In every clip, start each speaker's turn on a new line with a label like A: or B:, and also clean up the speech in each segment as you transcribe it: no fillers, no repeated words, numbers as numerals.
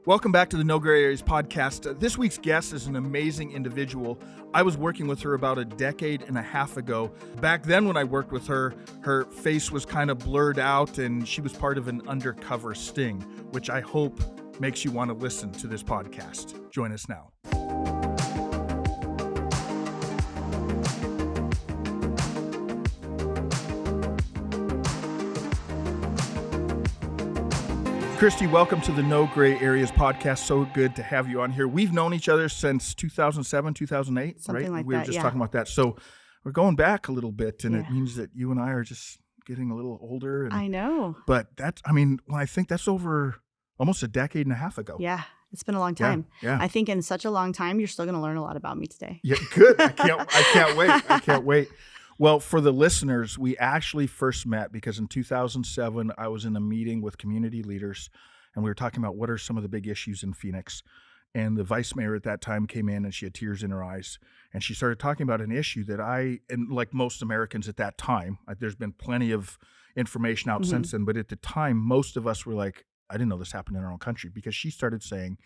A: Welcome back to the No Gray Areas podcast. This week's guest is an amazing individual. I was working with her about a decade and a half ago. Back then when I worked with her, her face was kind of blurred out and she was part of an undercover sting, which I hope makes you want to listen to this podcast. Join us now. Christi, welcome to the No Gray Areas podcast. So good to have you on here. We've known each other since 2007, 2008,
B: Something
A: right?
B: like
A: We were
B: that,
A: just
B: yeah.
A: talking about that. So we're going back a little bit, and
B: Yeah.
A: it means that you and I are just getting a little older. And,
B: I know.
A: But that's, when I think that's over almost a decade and a half ago.
B: Yeah, it's been a long time.
A: Yeah.
B: I think in such a long time, you're still going to learn a lot about me today.
A: Yeah, good. I can't wait. I can't wait. Well, for the listeners, we actually first met because in 2007, I was in a meeting with community leaders, and we were talking about what are some of the big issues in Phoenix. And the vice mayor at that time came in and she had tears in her eyes. And she started talking about an issue that and like most Americans at that time, there's been plenty of information out since then. But at the time, most of us were like, I didn't know this happened in our own country, because she started saying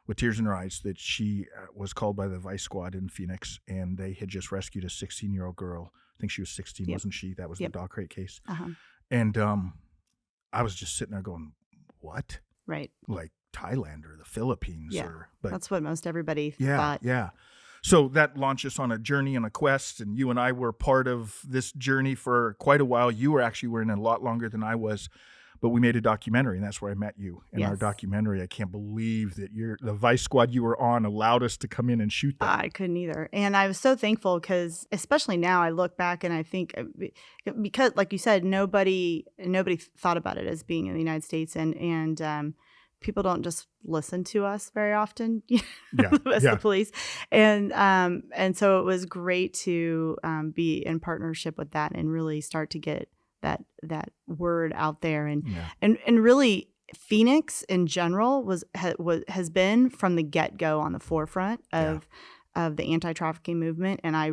A: with tears in her eyes that she was called by the Vice Squad in Phoenix, and they had just rescued a 16-year-old girl. I think she was 16,
B: Yep.
A: wasn't she? That was the dog crate case.
B: Uh-huh.
A: And I was just sitting there going, what?
B: Right.
A: Like Thailand or the Philippines?
B: Yeah.
A: But
B: That's what most everybody
A: yeah,
B: thought.
A: yeah. So that launched us on a journey and a quest, and you and I were part of this journey for quite a while. You were in a lot longer than I was, but we made a documentary, and that's where I met you. In our
B: Yes.
A: documentary, I can't believe that the Vice Squad you were on allowed us to come in and shoot that.
B: I couldn't either. And I was so thankful because especially now I look back and I think because like you said, nobody thought about it as being in the United States, and people don't just listen to us very often as the police. And so it was great to be in partnership with that and really start to get that word out there. And really Phoenix in general has been from the get-go on the forefront of the anti-trafficking movement, and I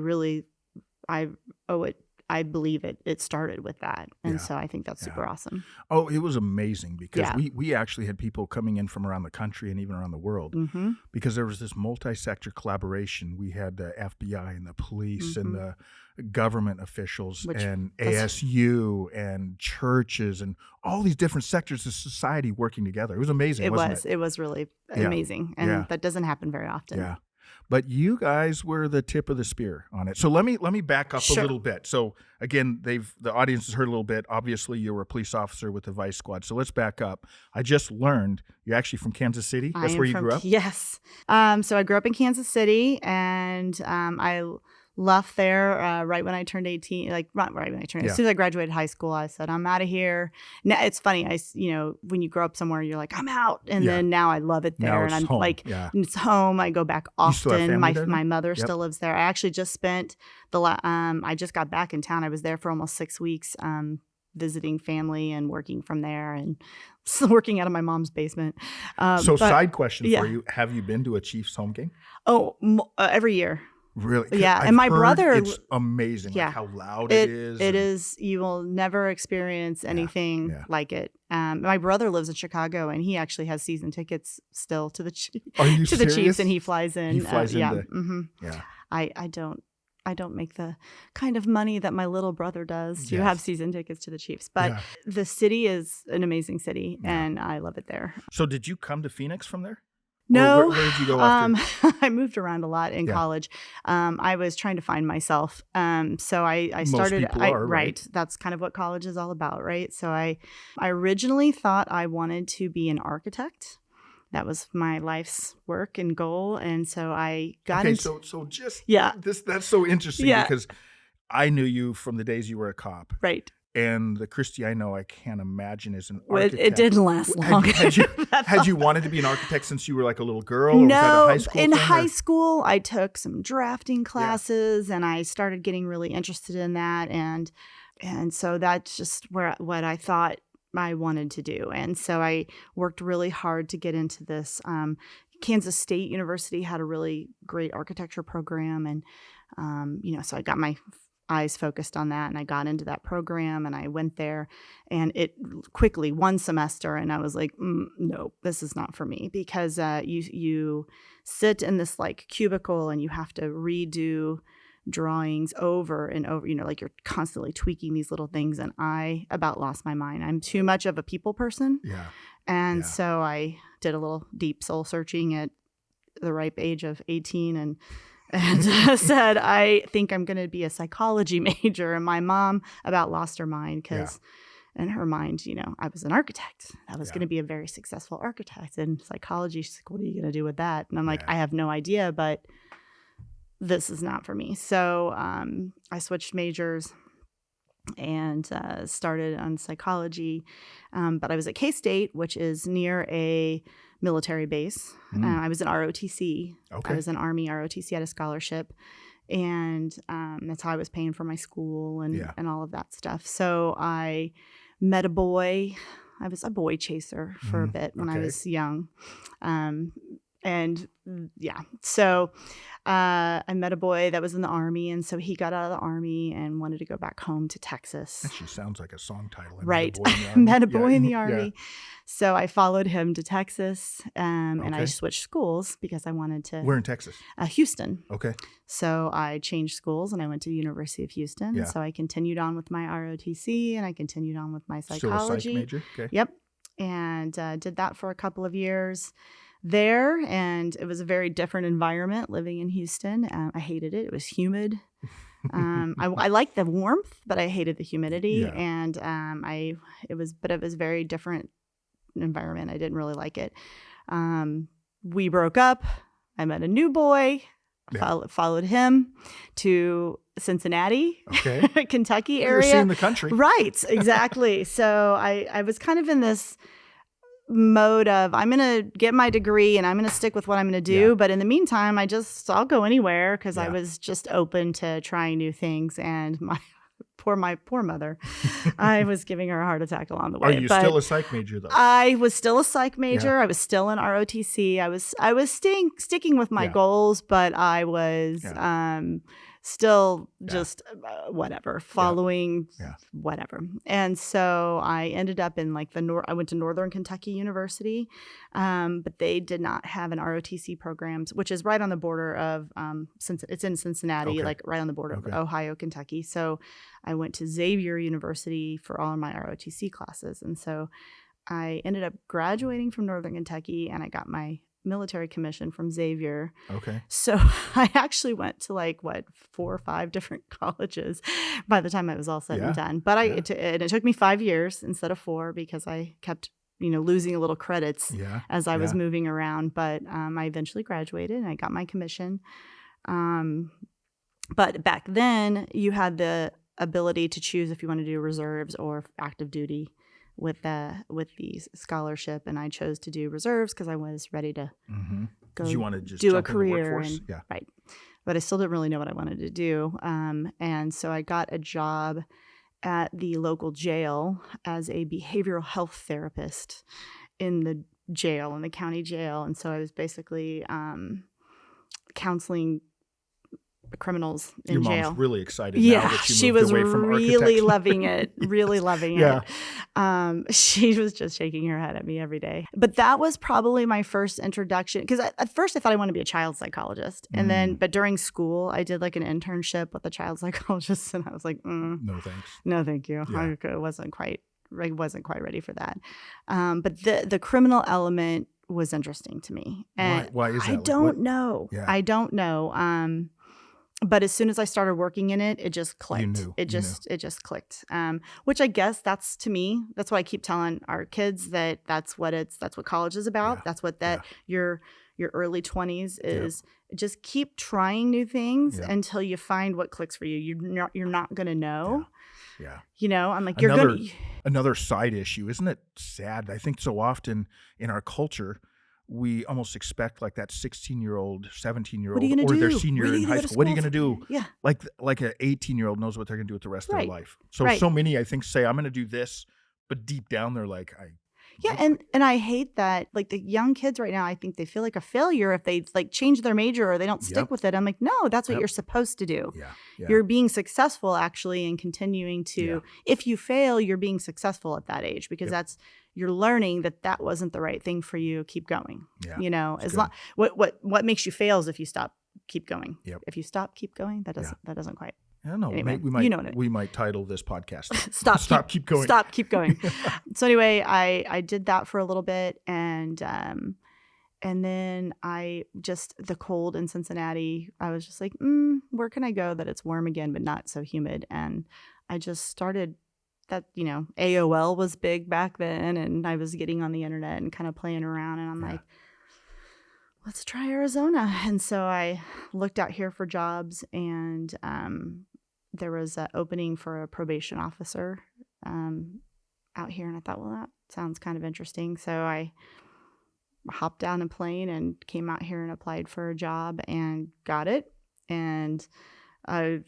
B: believe it started with that, and so I think that's super awesome.
A: Oh, it was amazing because we actually had people coming in from around the country and even around the world because there was this multi-sector collaboration. We had the FBI and the police and the government officials and ASU and churches and all these different sectors of society working together. It was amazing, wasn't it?
B: It was really amazing, and that doesn't happen very often.
A: Yeah. But you guys were the tip of the spear on it. So let me back up a little bit. So again, the audience has heard a little bit. Obviously, you were a police officer with the Vice Squad. So let's back up. I just learned you're actually from Kansas City. That's where you grew up?
B: Yes. So I grew up in Kansas City, and I left there right when I turned 18, like not right when I turned, as soon as I graduated high school, I said, I'm out of here. Now, it's funny, when you grow up somewhere, you're like, I'm out. And then now I love it there.
A: Now
B: and I'm
A: home.
B: like, it's home. I go back often.
A: You still have family there?
B: My mother still lives there. I actually just spent I just got back in town. I was there for almost 6 weeks, visiting family and working from there and still working out of my mom's basement.
A: Side question for you. Have you been to a Chiefs home game?
B: Oh, every year.
A: Really?
B: Yeah,
A: I've
B: and my
A: heard
B: brother,
A: it's amazing.
B: Yeah,
A: like how loud it is.
B: It is. You will never experience anything like it. My brother lives in Chicago, and he actually has season tickets still to the the Chiefs, and he flies in.
A: He flies in.
B: Yeah. I don't make the kind of money that my little brother does to have season tickets to the Chiefs, but the city is an amazing city, and I love it there.
A: So did you come to Phoenix from there?
B: No.
A: Where did you go after?
B: I moved around a lot in college. I was trying to find myself. So I started.
A: Most people are, right?
B: That's kind of what college is all about, right? So I originally thought I wanted to be an architect. That was my life's work and goal, and so I got into. That's so interesting because I knew you from the days you were a cop, right?
A: And the Christi I know, I can't imagine is an architect.
B: It didn't last long.
A: Had you wanted to be an architect since you were like a little girl? Or
B: No,
A: was that a
B: high school, I took some drafting classes, and I started getting really interested in that, and so that's just what I thought I wanted to do, and so I worked really hard to get into this. Kansas State University had a really great architecture program, and so I got my eyes focused on that, and I got into that program, and I went there, and it quickly, one semester, and I was like, no, this is not for me, because you sit in this like cubicle and you have to redo drawings over and over, like you're constantly tweaking these little things, and I about lost my mind. I'm too much of a people person.
A: Yeah.
B: And so I did a little deep soul searching at the ripe age of 18 and said, I think I'm going to be a psychology major. And my mom about lost her mind, because in her mind, I was an architect. I was going to be a very successful architect. And psychology, she's like, what are you going to do with that? And I'm like, I have no idea, but this is not for me. So I switched majors and started on psychology. But I was at K-State, which is near a military base. I was in ROTC.
A: Okay.
B: I was in Army ROTC, had a scholarship. And that's how I was paying for my school and all of that stuff. So I met a boy. I was a boy chaser for a bit when I was young. So I met a boy that was in the Army, and so he got out of the Army and wanted to go back home to Texas.
A: Actually sounds like a song title.
B: Right. Met a boy in the Army. So I followed him to Texas, and I switched schools because I wanted to.
A: Where in Texas?
B: Houston.
A: Okay.
B: So I changed schools, and I went to the University of Houston.
A: Yeah.
B: So I continued on with my ROTC, and I continued on with my psychology.
A: Still a psych major? Okay.
B: Yep. And did that for a couple of years there, and it was a very different environment living in Houston. I hated it. It was humid. I liked the warmth, but I hated the humidity.
A: Yeah.
B: And it was very different environment. I didn't really like it. We broke up. I met a new boy. Followed him to Cincinnati, Kentucky area.
A: You're seeing the country.
B: Right, exactly. So I was kind of in this mode of, I'm going to get my degree and I'm going to stick with what I'm going to do. But in the meantime, I'll go anywhere, because I was just open to trying new things. And my poor mother, I was giving her a heart attack along the way.
A: Are you still a psych major though?
B: I was still a psych major. I was still in ROTC. I was sticking with my goals, but I was still just whatever, following whatever. And so I ended up in like I went to Northern Kentucky University, but they did not have an ROTC program, which is right on the border of, it's in Cincinnati, like right on the border of Ohio, Kentucky. So I went to Xavier University for all of my ROTC classes. And so I ended up graduating from Northern Kentucky, and I got my military commission from Xavier.
A: Okay.
B: So I actually went to 4 or 5 different colleges by the time I was all said and done. But it took me 5 years instead of 4, because I kept losing a little credits as I was moving around. But I eventually graduated and I got my commission. But back then you had the ability to choose if you want to do reserves or active duty with the scholarship, and I chose to do reserves because I was ready to go
A: you want to just
B: do a
A: jump in the
B: career.
A: workforce?
B: Right. But I still didn't really know what I wanted to do. And so I got a job at the local jail as a behavioral health therapist in the county jail. And so I was basically counseling criminals in
A: Your
B: jail.
A: mom's really excited now that she moved away from
B: really
A: architecture.
B: loving it, really loving it. She was just shaking her head at me every day. But that was probably my first introduction, because at first I thought I wanted to be a child psychologist. And then, but during school, I did like an internship with a child psychologist, and I was like,
A: no thanks.
B: No, thank you.
A: Yeah.
B: I wasn't quite ready for that. But the criminal element was interesting to me. And
A: why is that?
B: I don't know.
A: Yeah.
B: I don't know. But as soon as I started working in it, it just clicked.
A: You knew.
B: It just clicked. Which I guess that's what I keep telling our kids, that's what college is about.
A: Yeah.
B: That's what your early 20s is. Just keep trying new things until you find what clicks for you. You're not going to know.
A: Yeah.
B: I'm like,
A: another side issue. Isn't it sad? I think so often in our culture, we almost expect like that 16-year-old, 17-year-old, or their senior in high school. What are you going to do?
B: Yeah.
A: Like an 18-year-old knows what they're going to do with the rest of their life. So many, I think, say, I'm going to do this, but deep down they're like,
B: Yeah, and I hate that, like, the young kids right now, I think they feel like a failure if they, like, change their major or they don't stick
A: Yep.
B: with it. I'm like, no, that's what
A: Yep.
B: you're supposed to do.
A: Yeah. Yeah.
B: You're being successful actually and continuing to,
A: Yeah.
B: if you fail, you're being successful at that age because
A: Yep.
B: you're learning that wasn't the right thing for you. Keep going.
A: Yeah.
B: You know,
A: That's
B: as long, what makes you fail is if you stop, keep going.
A: Yep.
B: If you stop, keep going, that doesn't quite.
A: I don't know.
B: Anyway,
A: we might,
B: you know what I mean.
A: we might title this podcast
B: Stop,
A: keep going.
B: Stop, keep going. So anyway, I did that for a little bit, and then the cold in Cincinnati, I was just like, where can I go that it's warm again but not so humid? And I just started that, AOL was big back then, and I was getting on the internet and kind of playing around, and I'm like, let's try Arizona. And so I looked out here for jobs, and there was an opening for a probation officer out here. And I thought, well, that sounds kind of interesting. So I hopped down a plane and came out here and applied for a job and got it. And I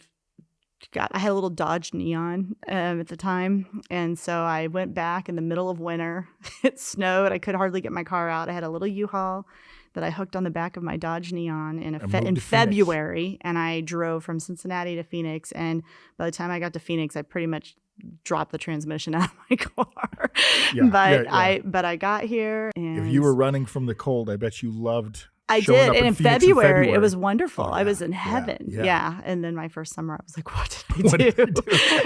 B: had a little Dodge Neon at the time. And so I went back in the middle of winter. It snowed. I could hardly get my car out. I had a little U-Haul that I hooked on the back of my Dodge Neon in February, and I drove from Cincinnati to Phoenix. And by the time I got to Phoenix, I pretty much dropped the transmission out of my car. But I got here, and
A: if you were running from the cold, I bet you loved.
B: I
A: showing
B: did,
A: up
B: and in
A: Phoenix
B: February, it was wonderful.
A: Oh, yeah.
B: I was in heaven.
A: Yeah.
B: And then my first summer, I was like, "What did I do?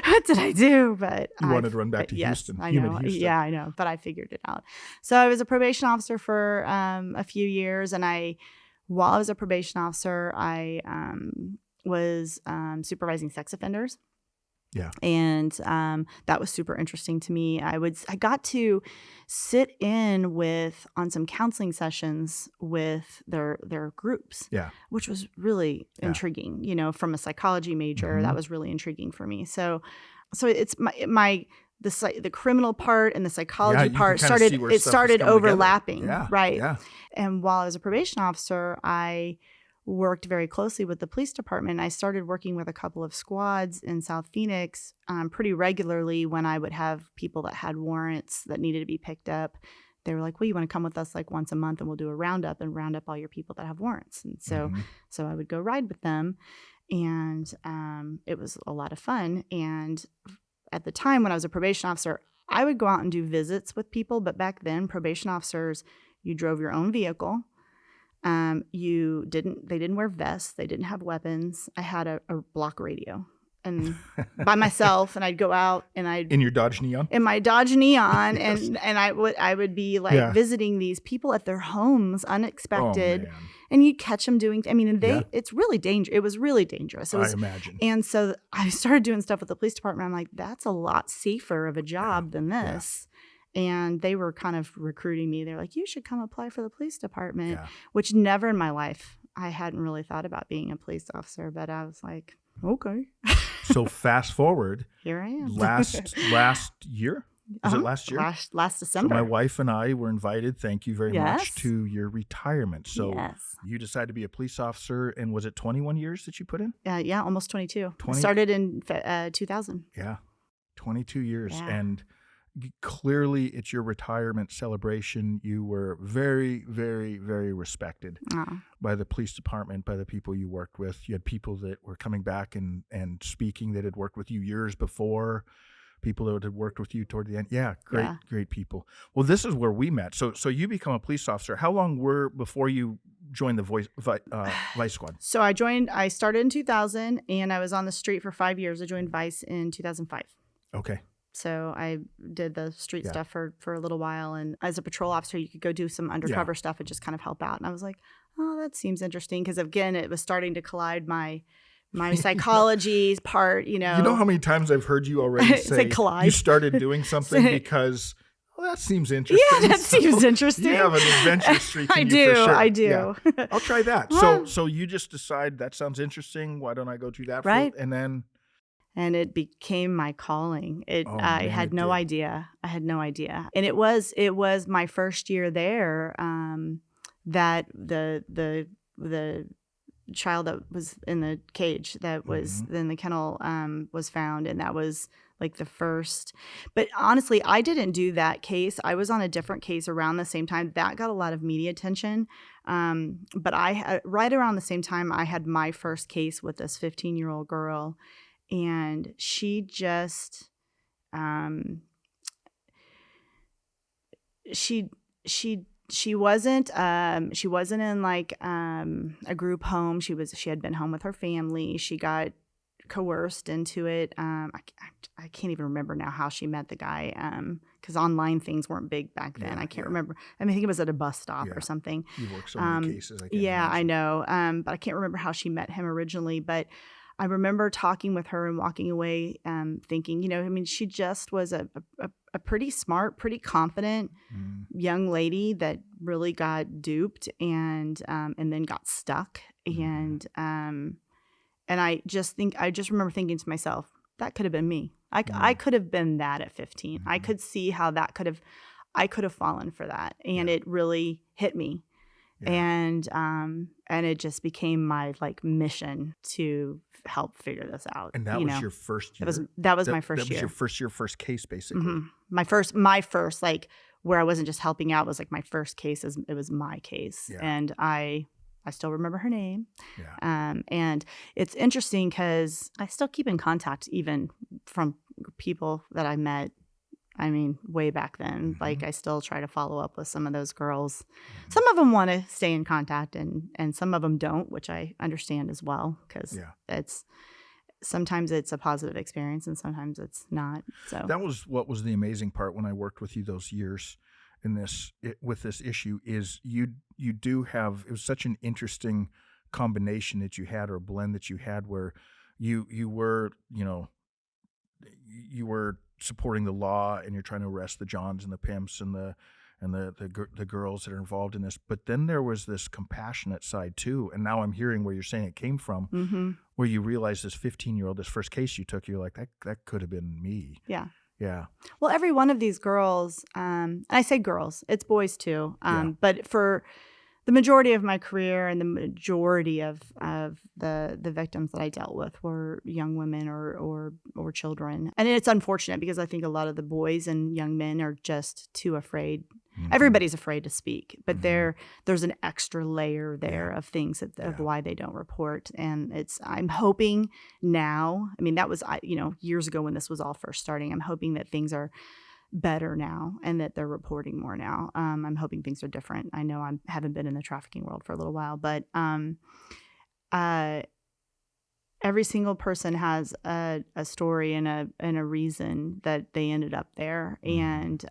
B: What did I do?" But
A: you wanted to run back to Houston.
B: I know.
A: Houston.
B: Yeah, I know. But I figured it out. So I was a probation officer for a few years, and while I was a probation officer, I was supervising sex offenders.
A: Yeah.
B: And that was super interesting to me. I got to sit in on some counseling sessions with their groups.
A: Yeah.
B: Which was really intriguing, from a psychology major. That was really intriguing for me. So it's the criminal part and the psychology part started overlapping.
A: Yeah.
B: Right.
A: Yeah.
B: And while I was a probation officer, I worked very closely with the police department. I started working with a couple of squads in South Phoenix pretty regularly when I would have people that had warrants that needed to be picked up. They were like, well, you want to come with us like once a month and we'll do a roundup and round up all your people that have warrants. And so I would go ride with them, and it was a lot of fun. And at the time when I was a probation officer, I would go out and do visits with people. But back then, probation officers, you drove your own vehicle. They didn't wear vests. They didn't have weapons. I had a block radio and by myself, and I'd go out and
A: in your Dodge Neon?
B: In my Dodge Neon. And I would be like visiting these people at their homes unexpected.
A: Oh,
B: and you catch them doing, it's really dangerous. It was really dangerous.
A: I imagine.
B: And so I started doing stuff with the police department. I'm like, that's a lot safer of a job than this. And they were kind of recruiting me. They're like, you should come apply for the police department, which never in my life, I hadn't really thought about being a police officer, but I was like, okay.
A: So fast forward.
B: Here I am.
A: Last year? Was it last year?
B: Last December.
A: So my wife and I were invited, thank you very much, to your retirement. So you decided to be a police officer, and was it 21 years that you put in?
B: Yeah, almost 22. Started in 2000.
A: Yeah, 22 years.
B: Yeah.
A: And clearly it's your retirement celebration. You were very, very, very respected by the police department, by the people you worked with. You had people that were coming back and speaking that had worked with you years before, people that had worked with you toward the end. Yeah, great people. Well, this is where we met. So you become a police officer. How long before you joined the Vice Squad? So
B: I started in 2000, and I was on the street for 5 years. I joined Vice in 2005.
A: Okay.
B: So I did the street stuff for a little while. And as a patrol officer, you could go do some undercover stuff and just kind of help out. And I was like, oh, that seems interesting. Because again, it was starting to collide my psychology part,
A: You know how many times I've heard you already say
B: collide.
A: You started doing something because, well, that seems interesting.
B: Yeah, that seems interesting.
A: You have an adventure streak in you for sure.
B: I do.
A: Yeah. I'll try that. So you just decide that sounds interesting. Why don't I go do that?
B: Right.
A: And
B: it became my calling. I had no idea. And it was my first year there that the child that was in the cage that was in the kennel was found, and that was like the first. But honestly, I didn't do that case. I was on a different case around the same time. That got a lot of media attention. But right around the same time, I had my first case with this 15-year-old girl. And she just, she wasn't in like a group home. She had been home with her family. She got coerced into it. I can't even remember now how she met the guy, because online things weren't big back then. I can't remember. I think it was at a bus stop or something.
A: You worked so many cases. I can't
B: yeah,
A: imagine.
B: I know. But I can't remember how she met him originally. But I remember talking with her and walking away thinking, she just was a pretty smart, pretty confident young lady that really got duped and then got stuck. And I just remember thinking to myself, that could have been me. I could have been that at 15. I could see how I could have fallen for that. And it really hit me. And it just became my like mission to help figure this out.
A: And that was your first year.
B: That was my first year.
A: That was your first year, first case, basically.
B: My first, like where I wasn't just helping out, was like my first case. It was my case, and I still remember her name. And it's interesting because I still keep in contact even from people that I met. I mean, way back then. Like, I still try to follow up with some of those girls. Some of them want to stay in contact, and some of them don't, which I understand as well, because sometimes it's a positive experience and sometimes it's not. So
A: that was what was the amazing part when I worked with you those years with this issue is you do have, it was such an interesting combination that you had, or blend that you had, where you were supporting the law, and you're trying to arrest the Johns and the pimps and the girls that are involved in this. But then there was this compassionate side too. And now I'm hearing where you're saying it came from, where you realize this 15-year-old, this first case you took, you're like, that could have been me.
B: Yeah.
A: Yeah.
B: Well, every one of these girls, and I say girls, it's boys too. But for the majority of my career and the majority of the victims that I dealt with were young women or children. And it's unfortunate because I think a lot of the boys and young men are just too afraid. Everybody's afraid to speak, but there's an extra layer there of things of why they don't report. And I'm hoping now, I mean, that was, years ago when this was all first starting, I'm hoping that things are better now and that they're reporting more now. I'm hoping things are different. I know I haven't been in the trafficking world for a little while, but every single person has a story and a reason that they ended up there, and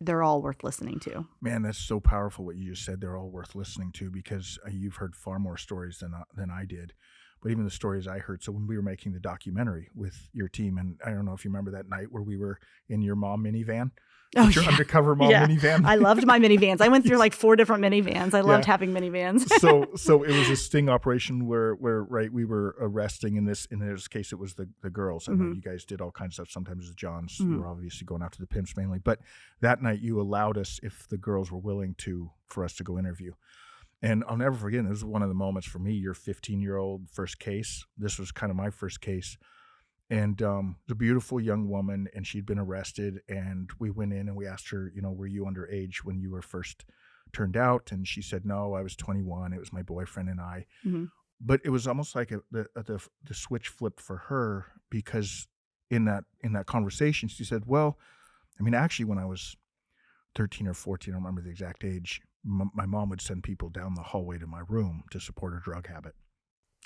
B: they're all worth listening to.
A: Man, that's so powerful what you just said. They're all worth listening to, because you've heard far more stories than I did. But even the stories I heard. So when we were making the documentary with your team, and I don't know if you remember that night where we were in your mom minivan, your undercover mom minivan.
B: I loved my minivans. I went through like 4 different minivans. I loved having minivans.
A: so it was a sting operation where we were arresting in this case it was the girls. I know you guys did all kinds of stuff. Sometimes the Johns were obviously going after the pimps mainly, but that night you allowed us, if the girls were willing for us to go interview. And I'll never forget, this was one of the moments for me, your 15-year-old first case. This was kind of my first case. And the beautiful young woman, and she'd been arrested. And we went in and we asked her, were you underage when you were first turned out? And she said, no, I was 21. It was my boyfriend and I. But it was almost like the switch flipped for her, because in that conversation, she said, well, I mean, actually, when I was 13 or 14, I don't remember the exact age, my mom would send people down the hallway to my room to support her drug habit.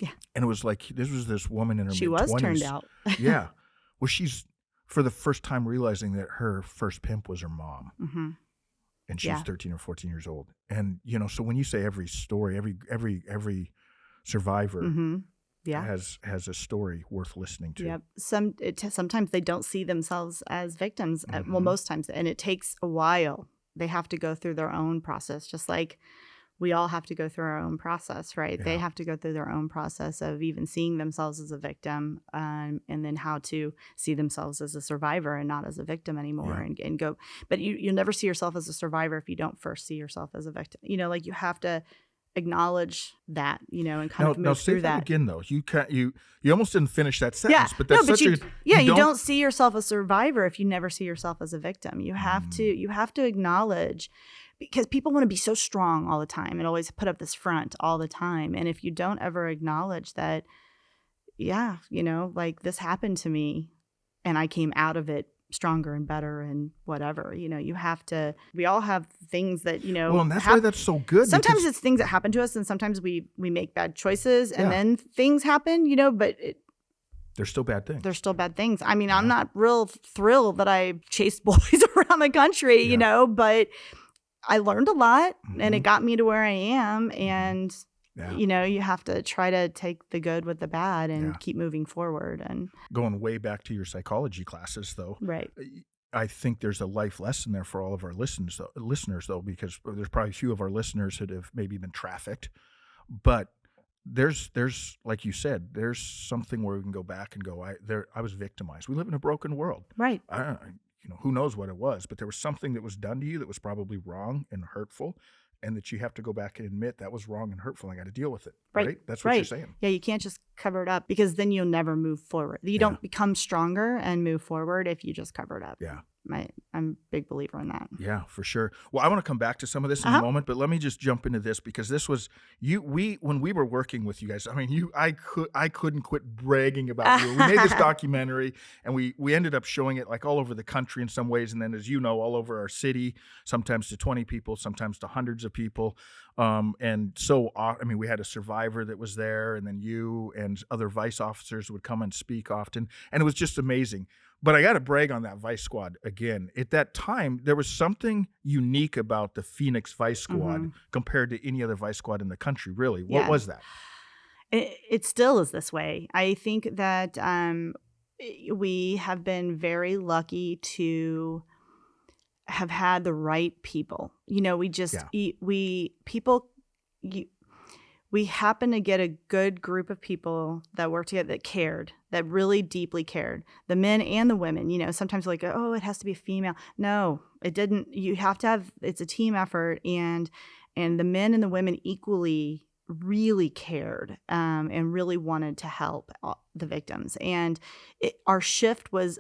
B: Yeah.
A: And it was like, this was this woman in her
B: She
A: mid-20s.
B: was turned out.
A: Yeah. Well, she's, for the first time, realizing that her first pimp was her mom. And she was 13 or 14 years old. And, so when you say every story, every survivor has a story worth listening to.
B: Yep. Sometimes they don't see themselves as victims. Well, most times. And it takes a while. They have to go through their own process, just like we all have to go through our own process, right? Yeah. They have to go through their own process of even seeing themselves as a victim, and then how to see themselves as a survivor and not as a victim anymore, and go. But you'll never see yourself as a survivor if you don't first see yourself as a victim. Like you have to acknowledge that, and kind of
A: Now
B: move
A: say
B: through
A: that
B: that.
A: again though. You almost didn't finish that
B: Yeah,
A: sentence, but
B: no,
A: that's
B: but
A: such a
B: you don't see yourself a survivor if you never see yourself as a victim. You have to acknowledge, because people want to be so strong all the time and always put up this front all the time. And if you don't ever acknowledge that, yeah, like this happened to me and I came out of it stronger and better and whatever, you have to, we all have things that,
A: well, and that's why that's so good.
B: Sometimes
A: because,
B: it's things that happen to us, and sometimes we make bad choices and
A: Yeah.
B: then things happen, but
A: they're still bad things.
B: they're still bad things. I mean, I'm not real thrilled that I chased boys around the country, but I learned a lot and it got me to where I am. And, you have to try to take the good with the bad and keep moving forward. And
A: going way back to your psychology classes, though,
B: right.
A: I think there's a life lesson there for all of our listeners, though, because there's probably a few of our listeners that have maybe been trafficked, but there's like you said, there's something where we can go back and go, I was victimized. We live in a broken world,
B: Right?
A: Who knows what it was, but there was something that was done to you that was probably wrong and hurtful, and that you have to go back and admit that was wrong and hurtful. I got to deal with it. Right? That's what you're saying.
B: Yeah, you can't just cover it up, because then you'll never move forward. You don't become stronger and move forward if you just cover it up.
A: Yeah.
B: I'm a big believer in that.
A: Yeah, for sure. Well, I want to come back to some of this in a moment, but let me just jump into this, because this was when we were working with you guys. I mean, I couldn't quit bragging about you. We made this documentary, and we ended up showing it like all over the country in some ways, and then, as you know, all over our city, sometimes to 20 people, sometimes to hundreds of people. And so, I mean, we had a survivor that was there, and then you and other vice officers would come and speak often, and it was just amazing. But I got to brag on that Vice Squad again. At that time, there was something unique about the Phoenix Vice Squad compared to any other Vice Squad in the country, really. What was that?
B: It still is this way. I think that we have been very lucky to have had the right people. We just, we happen to get a good group of people that worked together, that cared, that really deeply cared. The men and the women, sometimes like, oh, it has to be a female. No, it didn't. You have to have, it's a team effort. And the men and the women equally really cared and really wanted to help the victims. And our shift was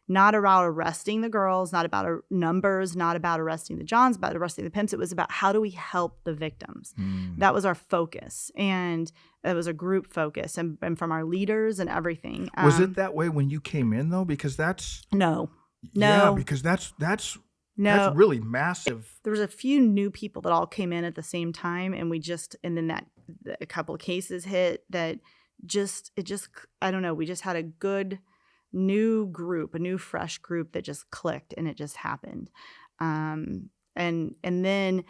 B: not about arresting the girls, not about numbers, not about arresting the Johns, about arresting the pimps. It was about, how do we help the victims? That was our focus. And it was a group focus, and from our leaders and everything.
A: Was it that way when you came in, though? Because that's...
B: No.
A: Yeah, because that's really massive.
B: There was a few new people that all came in at the same time, and then a couple of cases hit that I don't know, we just had a good new group, a new fresh group that just clicked, and it just happened. And then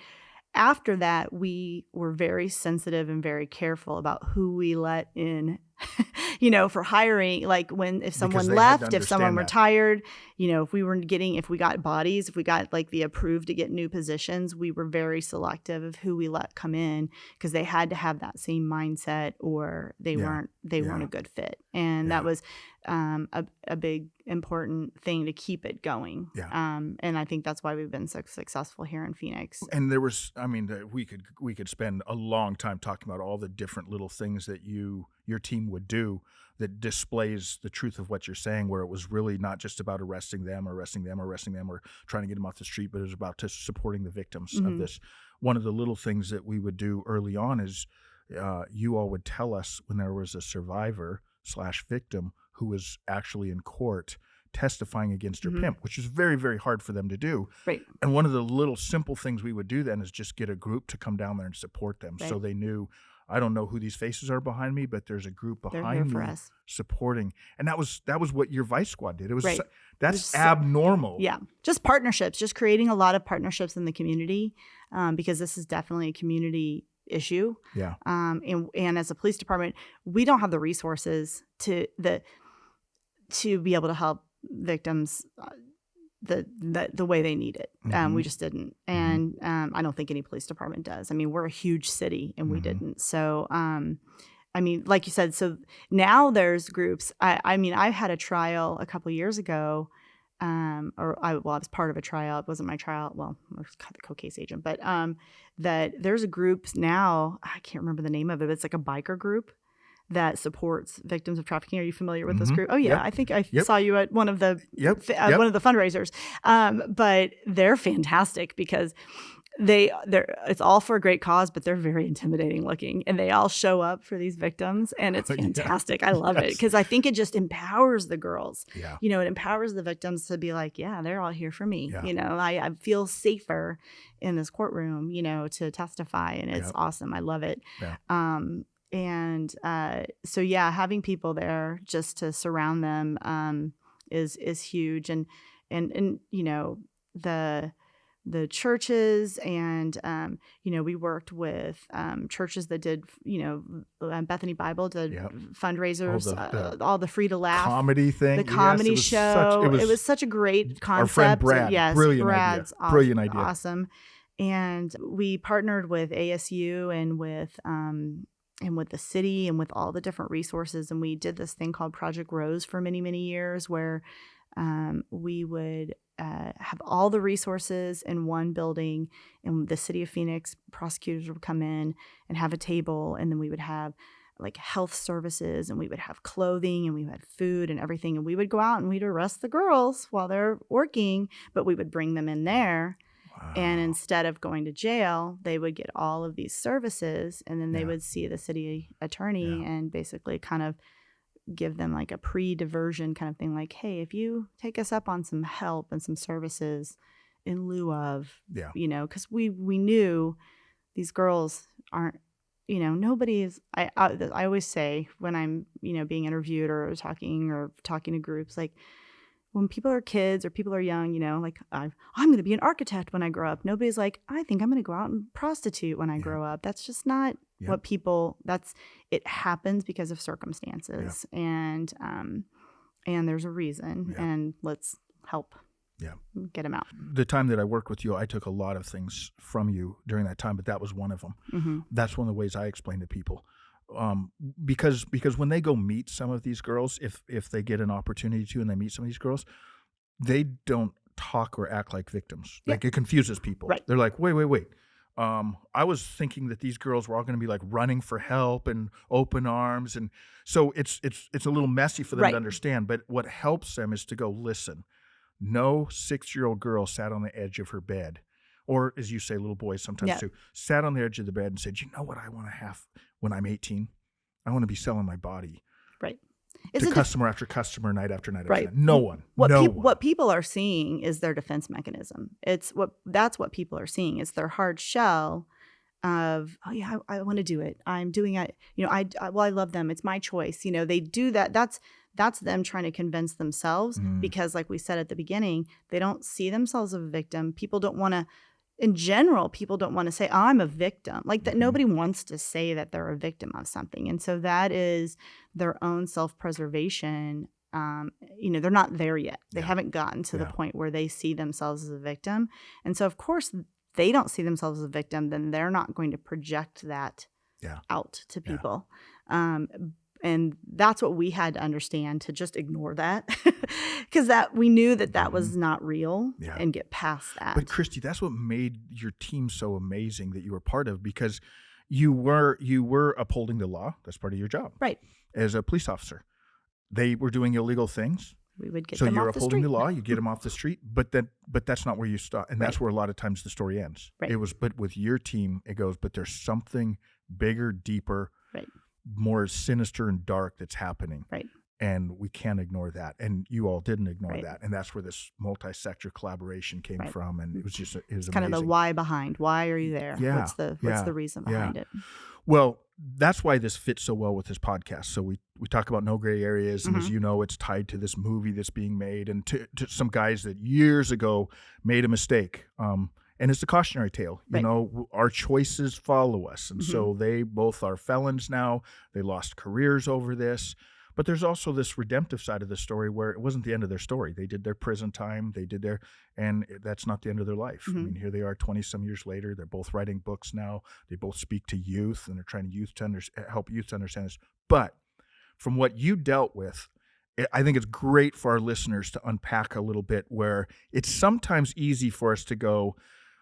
B: after that, we were very sensitive and very careful about who we let in, for hiring. Like if someone left, if someone retired, if we got bodies, if we got like the approved to get new positions, we were very selective of who we let come in, because they had to have that same mindset, or they weren't a good fit. And that was a big important thing to keep it going. And I think that's why we've been so successful here in Phoenix.
A: And there was, we could spend a long time talking about all the different little things that your team would do that displays the truth of what you're saying, where it was really not just about arresting them or trying to get them off the street, but it was about supporting the victims of this. One of the little things that we would do early on is you all would tell us when there was a survivor/victim who was actually in court testifying against her pimp, which is very, very hard for them to do.
B: Right.
A: And one of the little simple things we would do then is just get a group to come down there and support them. Right. So they knew, I don't know who these faces are behind me, but there's a group behind me supporting. And that was what your Vice Squad did. It was that's abnormal.
B: Yeah. Just partnerships, just creating a lot of partnerships in the community, because this is definitely a community issue.
A: Yeah.
B: And as a police department, we don't have the resources to be able to help victims the way they need it. We just didn't. And I don't think any police department does. I mean, we're a huge city, and we didn't. So, like you said, so now there's groups. I had a trial a couple years ago I was part of a tryout. It wasn't my tryout. Well, I was the co-case agent, but that there's a group now. I can't remember the name of it. But it's like a biker group that supports victims of trafficking. Are you familiar with this group? Oh yeah,
A: Yep.
B: I think I
A: Yep.
B: saw you at one of the
A: Yep.
B: one of the fundraisers. But they're fantastic because they're it's all for a great cause, but they're very intimidating looking, and they all show up for these victims, and it's
A: Yeah.
B: fantastic. I love it
A: Yes.
B: because I think it just empowers the girls.
A: Yeah.
B: You know, it empowers the victims to be like, yeah, they're all here for me.
A: Yeah.
B: You know, I feel safer in this courtroom, you know, to testify, and it's
A: Yep.
B: awesome. I love it.
A: Yeah.
B: So yeah, having people there just to surround them is huge, and you know, the churches, and you know, we worked with churches that did, you know, Bethany Bible did
A: Yep.
B: fundraisers,
A: the
B: all the Free to Laugh
A: comedy thing.
B: the comedy
A: Yes,
B: show. It was such a great concept.
A: Our friend Brad.
B: Yes,
A: Brilliant
B: Brad's
A: idea. Brilliant idea.
B: awesome. And we partnered with ASU and with the city and with all the different resources. And we did this thing called Project Rose for many, many years, where we would have all the resources in one building, and the city of Phoenix prosecutors would come in and have a table, and then we would have like health services, and we would have clothing, and we had food and everything, and we would go out and we'd arrest the girls while they're working, but we would bring them in there.
A: Wow.
B: And instead of going to jail, they would get all of these services, and then they
A: Yeah.
B: would see the city attorney
A: Yeah.
B: and basically kind of give them like a pre-diversion kind of thing, like, hey, if you take us up on some help and some services in lieu of,
A: Yeah.
B: you know, because we knew these girls aren't, you know, nobody is. I always say when I'm, you know, being interviewed or talking to groups, like, when people are kids or people are young, you know, like, I'm going to be an architect when I grow up. Nobody's like, I think I'm going to go out and prostitute when I grow up. That's just not what people. It happens because of circumstances, and there's a reason, and let's help. Get them out.
A: The time that I worked with you, I took a lot of things from you during that time, but that was one of them.
B: Mm-hmm.
A: That's one of the ways I explain to people. Because when they go meet some of these girls, if they get an opportunity to and they meet some of these girls, they don't talk or act like victims.
B: Yeah.
A: Like, it confuses people.
B: Right.
A: They're like, wait. I was thinking that these girls were all going to be like running for help and open arms, and so it's a little messy for them to understand. But what helps them is to go, listen. No 6-year-old girl sat on the edge of her bed, or as you say, little boys sometimes too, sat on the edge of the bed and said, you know what I want to have when I'm 18? I want to be selling my body.
B: Right.
A: To customer after customer, night after night.
B: Right.
A: After night. No one.
B: What people are seeing is their defense mechanism. That's what people are seeing. It's their hard shell of, oh yeah, I want to do it. I'm doing it. You know, I love them. It's my choice. You know, they do that. That's them trying to convince themselves, because like we said at the beginning, they don't see themselves as a victim. People don't want to, in general, people don't want to say, oh, I'm a victim. Like that, nobody wants to say that they're a victim of something. And so that is their own self-preservation. You know, they're not there yet. They haven't gotten to the point where they see themselves as a victim. And so, of course, they don't see themselves as a victim, then they're not going to project that out to people. And that's what we had to understand, to just ignore that, because we knew that was not real, and get past that.
A: But Christi, that's what made your team so amazing that you were part of, because you were upholding the law. That's part of your job,
B: right?
A: As a police officer, they were doing illegal things.
B: We would get
A: so
B: them
A: you're
B: off the
A: upholding
B: street.
A: the law. You get them off the street, but that's not where you stop, and that's where a lot of times the story ends.
B: Right.
A: It was, but with your team, it goes, but there's something bigger, deeper, more sinister and dark that's happening.
B: Right.
A: And we can't ignore that. And you all didn't ignore that. And that's where this multi-sector collaboration came from. And it was just, it was
B: kind
A: amazing.
B: of the why behind. Why are you there?
A: Yeah.
B: What's the reason behind it?
A: Well, that's why this fits so well with this podcast. So we talk about no gray areas. And as you know, it's tied to this movie that's being made, and to some guys that years ago made a mistake. And it's a cautionary tale. You know, our choices follow us. And so they both are felons now. They lost careers over this. But there's also this redemptive side of the story where it wasn't the end of their story. They did their prison time. And that's not the end of their life. I mean, here they are 20-some years later. They're both writing books now. They both speak to youth, and they're trying to help youth to understand this. But from what you dealt with I think it's great for our listeners to unpack a little bit where it's sometimes easy for us to go,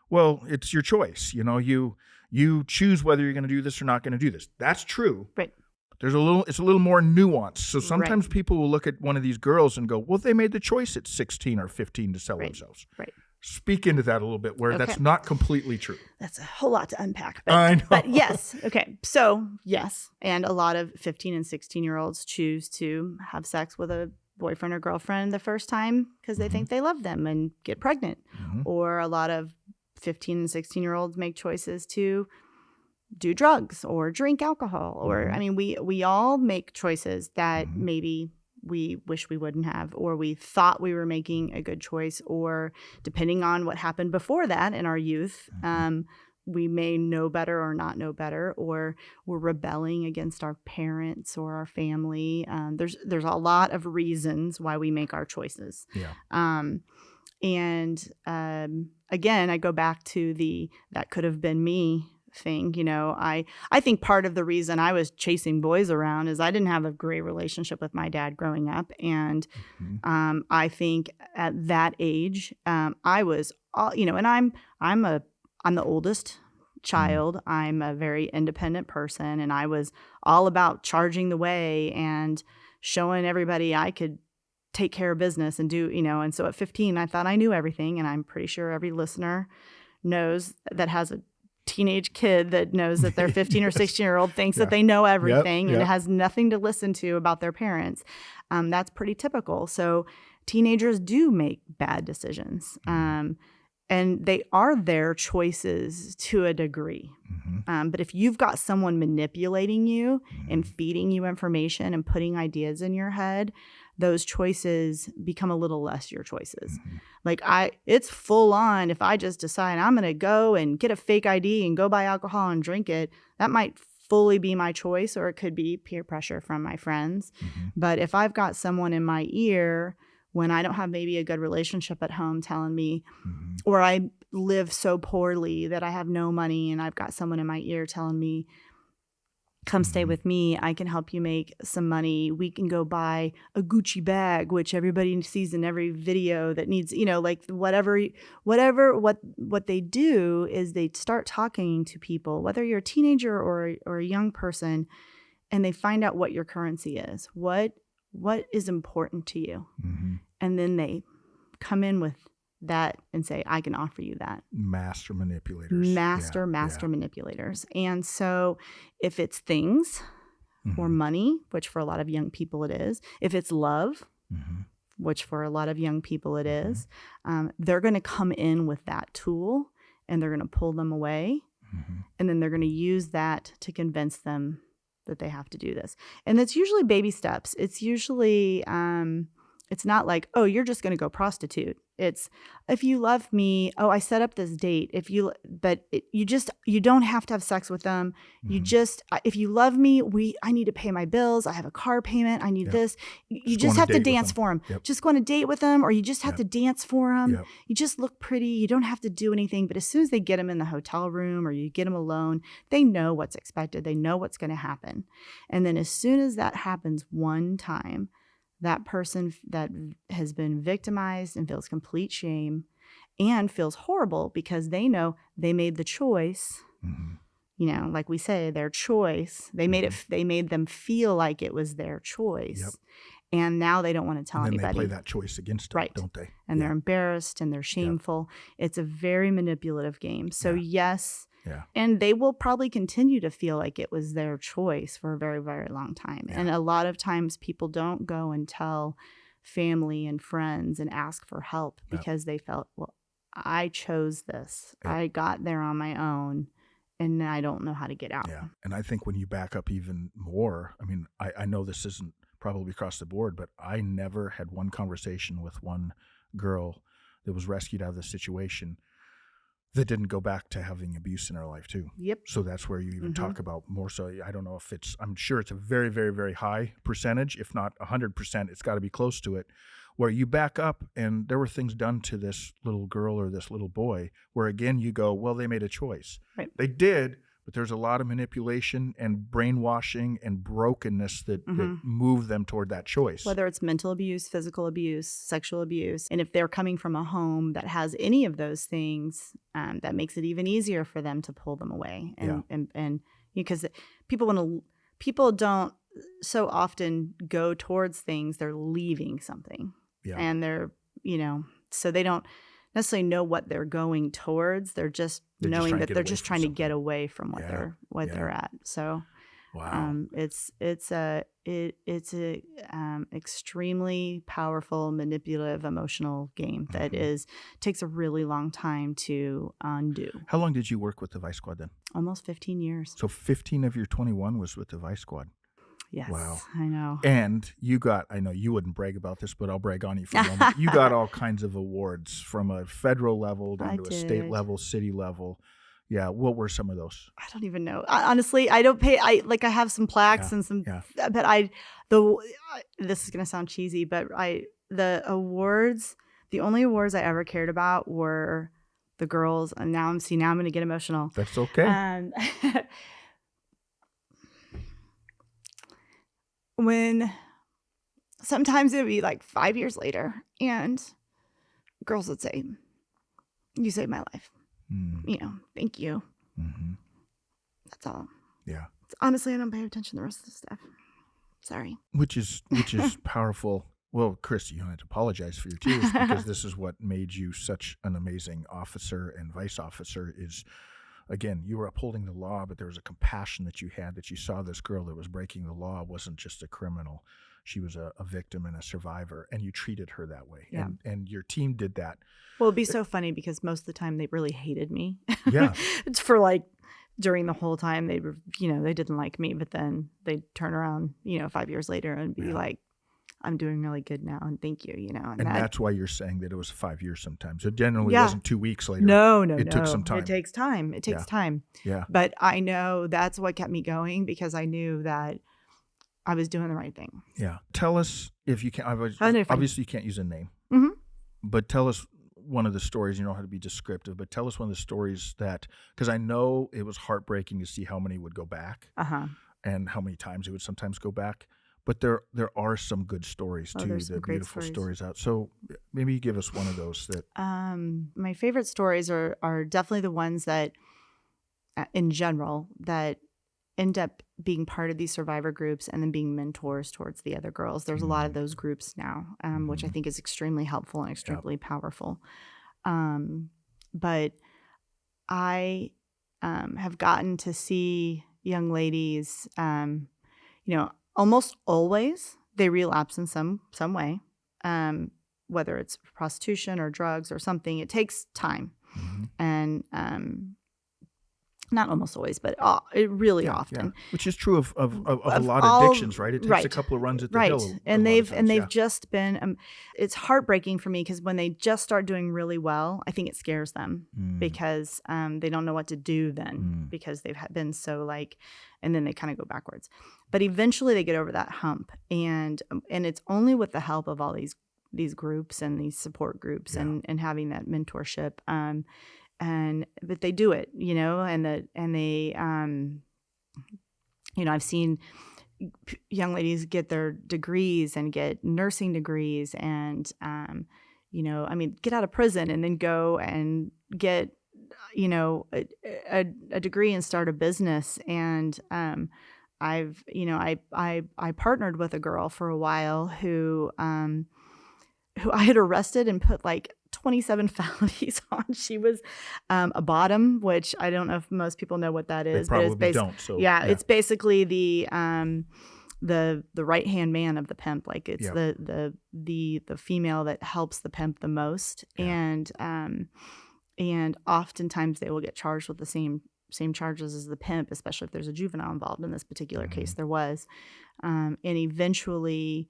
A: well, it's your choice. You choose whether you're going to do this or not going to do this. That's true.
B: Right.
A: It's a little more nuanced. So sometimes
B: Right.
A: people will look at one of these girls and go, well, they made the choice at 16 or 15 to sell
B: Right.
A: themselves.
B: Right.
A: Speak into that a little bit where that's
B: Okay.
A: not completely true.
B: That's a whole lot to unpack. But,
A: I know.
B: But yes. Okay. So yes. And a lot of 15 and 16-year-olds choose to have sex with a boyfriend or girlfriend the first time because they think they love them and get pregnant.
A: Mhm.
B: Or a lot of 15 and 16-year-olds make choices to do drugs or drink alcohol. Or, I mean, we all make choices that maybe we wish we wouldn't have, or we thought we were making a good choice, or depending on what happened before that in our youth, we may know better or not know better, or we're rebelling against our parents or our family. There's a lot of reasons why we make our choices.
A: Yeah.
B: Again, I go back to that could have been me thing. I think part of the reason I was chasing boys around is I didn't have a great relationship with my dad growing up. And I think at that age, I was and I'm the oldest child. I'm a very independent person, and I was all about charging the way and showing everybody I could take care of business and do, and so at 15, I thought I knew everything. And I'm pretty sure every listener knows that has a teenage kid that knows that their 15 or 16-year-old thinks that they know everything and has nothing to listen to about their parents. That's pretty typical. So teenagers do make bad decisions. And they are their choices to a degree. But if you've got someone manipulating you and feeding you information and putting ideas in your head, those choices become a little less your choices. It's full on. If I just decide I'm going to go and get a fake ID and go buy alcohol and drink it, that might fully be my choice, or it could be peer pressure from my friends. But if I've got someone in my ear when I don't have maybe a good relationship at home telling me, or I live so poorly that I have no money and I've got someone in my ear telling me, come stay with me, I can help you make some money. We can go buy a Gucci bag, which everybody sees in every video that needs, what they do is they start talking to people, whether you're a teenager or a young person, and they find out what your currency is, what is important to you. And then they come in with that and say, I can offer you that.
A: Master manipulators.
B: Master manipulators. And so if it's things or money, which for a lot of young people it is, if it's love, which for a lot of young people it is, they're going to come in with that tool and they're going to pull them away. And then they're going to use that to convince them that they have to do this. And it's usually baby steps. It's usually, it's not like, oh, you're just going to go prostitute. It's, if you love me, oh, I set up this date. You don't have to have sex with them. You just, if you love me, I need to pay my bills. I have a car payment. I need this. You just have to dance for him. Just go on a date with them, or you just have to dance for him. You just look pretty. You don't have to do anything. But as soon as they get him in the hotel room or you get him alone, they know what's expected. They know what's going to happen. And then as soon as that happens one time, that person that has been victimized and feels complete shame and feels horrible because they know they made the choice, like we say, their choice. They made it. They made them feel like it was their choice, and now they don't want to tell
A: and then
B: anybody.
A: They play that choice against them, don't they?
B: And they're embarrassed and they're shameful. It's a very manipulative game. So yes. And they will probably continue to feel like it was their choice for a very, very long time. And a lot of times people don't go and tell family and friends and ask for help because they felt, well, I chose this. I got there on my own and I don't know how to get out.
A: Yeah. And I think when you back up even more, I mean, I know this isn't probably across the board, but I never had one conversation with one girl that was rescued out of the situation that didn't go back to having abuse in her life too. So that's where you even talk about more so. I don't know if I'm sure it's a very, very, very high percentage, if not 100%, it's got to be close to it, where you back up and there were things done to this little girl or this little boy where again, you go, well, they made a choice. They did, but there's a lot of manipulation and brainwashing and brokenness that
B: Mm-hmm.
A: move them toward that choice.
B: Whether it's mental abuse, physical abuse, sexual abuse. And if they're coming from a home that has any of those things, that makes it even easier for them to pull them away. And because people don't so often go towards things, they're leaving something.
A: Yeah.
B: And they're, so they don't necessarily know what they're going towards. They're just knowing that they're just trying to get away from what they're at. So
A: wow.
B: it's a extremely powerful, manipulative, emotional game that takes a really long time to undo.
A: How long did you work with the Vice Squad then?
B: Almost 15 years.
A: So 15 of your 21 was with the Vice Squad.
B: Yes.
A: Wow.
B: I know.
A: And you got, I know you wouldn't brag about this, but I'll brag on you for a moment. You got all kinds of awards from a federal level down to a state level, city level. Yeah. What were some of those?
B: I don't even know. Honestly, I don't pay. I have some plaques and some, but this is going to sound cheesy, but the only awards I ever cared about were the girls. And now I'm going to get emotional.
A: That's okay.
B: When sometimes it would be like 5 years later and girls would say, "You saved my life." Thank you.
A: Mm-hmm.
B: That's all.
A: Yeah.
B: Honestly, I don't pay attention to the rest of the stuff. Sorry.
A: Which is powerful. Well, Christi, you don't have to apologize for your tears because this is what made you such an amazing officer and vice officer is, again, you were upholding the law, but there was a compassion that you had, that you saw this girl that was breaking the law wasn't just a criminal. She was a victim and a survivor, and you treated her that way.
B: Yeah.
A: And your team did that.
B: Well, it'd be so funny because most of the time they really hated me.
A: Yeah.
B: It's for during the whole time they were, they didn't like me, but then they'd turn around, 5 years later and be like, "I'm doing really good now, and thank you," And
A: that's why you're saying that it was 5 years sometimes. It generally wasn't 2 weeks later.
B: No.
A: It took some time.
B: It takes time. It takes time.
A: Yeah.
B: But I know that's what kept me going because I knew that I was doing the right thing.
A: Yeah. Tell us, if you can, obviously you can't use a name, but tell us one of the stories. You don't have to be descriptive, but tell us one of the stories because I know it was heartbreaking to see how many would go back and how many times it would sometimes go back. But there are some good stories too, the beautiful stories out. So maybe you give us one of those that.
B: My favorite stories are definitely the ones that, in general, that end up being part of these survivor groups and then being mentors towards the other girls. There's a lot of those groups now, which I think is extremely helpful and extremely powerful. But I have gotten to see young ladies, almost always they relapse in some way, whether it's prostitution or drugs or something. It takes time, and not almost always, but it really often.
A: Which is true of a lot of addictions, right? It takes a couple of runs at the hill.
B: And they've just been. It's heartbreaking for me because when they just start doing really well, I think it scares them because they don't know what to do then because they've been so and then they kind of go backwards. But eventually they get over that hump, and it's only with the help of all these groups and these support groups and having that mentorship. But they do it, I've seen young ladies get their degrees and get nursing degrees and, get out of prison and then go and get, a degree and start a business. And I partnered with a girl for a while who I had arrested and put 27 felonies on. She was a bottom, which I don't know if most people know what that is.
A: They probably don't. So
B: it's basically the right hand man of the pimp. It's the female that helps the pimp the most, and oftentimes they will get charged with the same charges as the pimp, especially if there's a juvenile involved. In this particular case, there was, and eventually.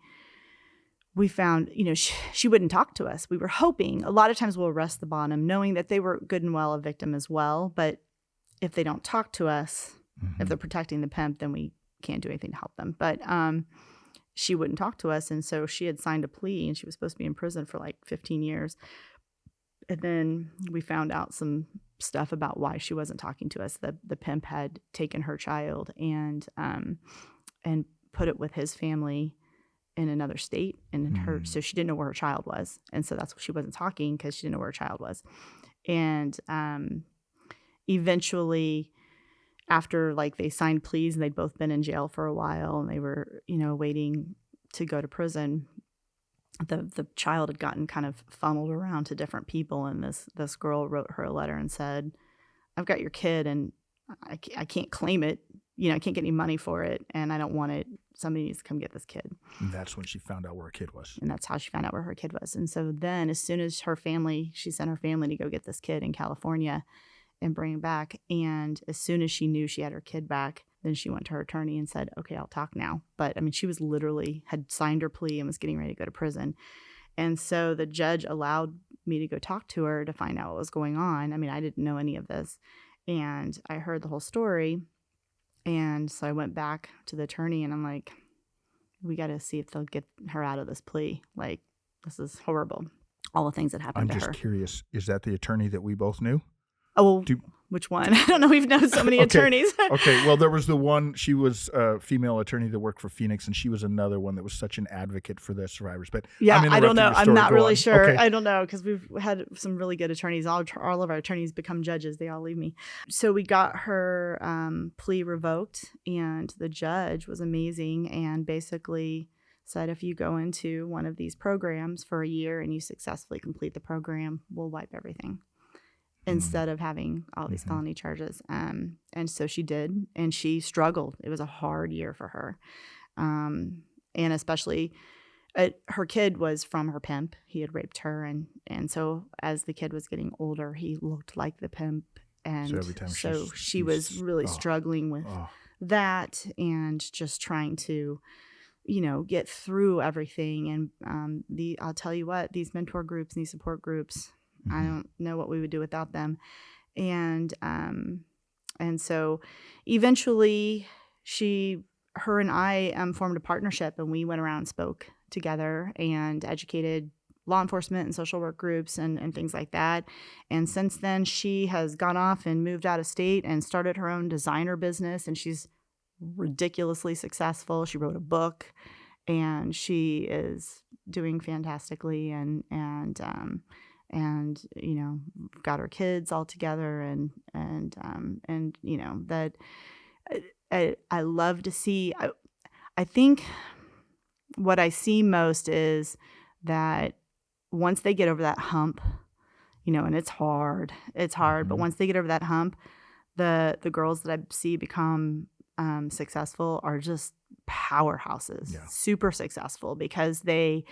B: We found, she wouldn't talk to us. We were hoping, a lot of times we'll arrest the bottom, knowing that they were good and well a victim as well. But if they don't talk to us, if they're protecting the pimp, then we can't do anything to help them. But she wouldn't talk to us. And so she had signed a plea and she was supposed to be in prison for 15 years. And then we found out some stuff about why she wasn't talking to us. The pimp had taken her child and put it with his family in another state, and so she didn't know where her child was, and so that's why she wasn't talking, because she didn't know where her child was. And eventually, after like they signed pleas and they'd both been in jail for a while and they were, waiting to go to prison, the child had gotten kind of funneled around to different people, and this girl wrote her a letter and said, "I've got your kid and I can't claim it. I can't get any money for it, and I don't want it. Somebody needs to come get this kid."
A: And that's when she found out where her kid was.
B: And that's how she found out where her kid was. And so then as soon as she sent her family to go get this kid in California and bring him back. And as soon as she knew she had her kid back, then she went to her attorney and said, "Okay, I'll talk now." But I mean, she was literally had signed her plea and was getting ready to go to prison. And so the judge allowed me to go talk to her to find out what was going on. I mean, I didn't know any of this. And I heard the whole story. And so I went back to the attorney and I'm like, we got to see if they'll get her out of this plea. Like, this is horrible. All the things that happened to her.
A: I'm just curious. Is that the attorney that we both knew?
B: Oh, which one? I don't know. We've known so many attorneys.
A: Okay. Well, there was the one, she was a female attorney that worked for Phoenix, and she was another one that was such an advocate for the survivors. But
B: yeah, I don't know. I'm not really sure.
A: Okay.
B: I don't know, because we've had some really good attorneys. All of our attorneys become judges. They all leave me. So we got her plea revoked, and the judge was amazing and basically said, if you go into one of these programs for a year and you successfully complete the program, we'll wipe everything. Instead of having all these felony charges. And so she did, and she struggled. It was a hard year for her. And especially her kid was from her pimp. He had raped her. And so as the kid was getting older, he looked like the pimp. And
A: so every time
B: she was really struggling with that and just trying to, get through everything. And I'll tell you what, these mentor groups and these support groups, I don't know what we would do without them. And so eventually her and I formed a partnership, and we went around and spoke together and educated law enforcement and social work groups and things like that. And since then, she has gone off and moved out of state and started her own designer business, and she's ridiculously successful. She wrote a book, and she is doing fantastically, and got her kids all together, and that I love to see. I think what I see most is that once they get over that hump, and it's hard, but once they get over that hump, the girls that I see become successful are just powerhouses, super successful, because they've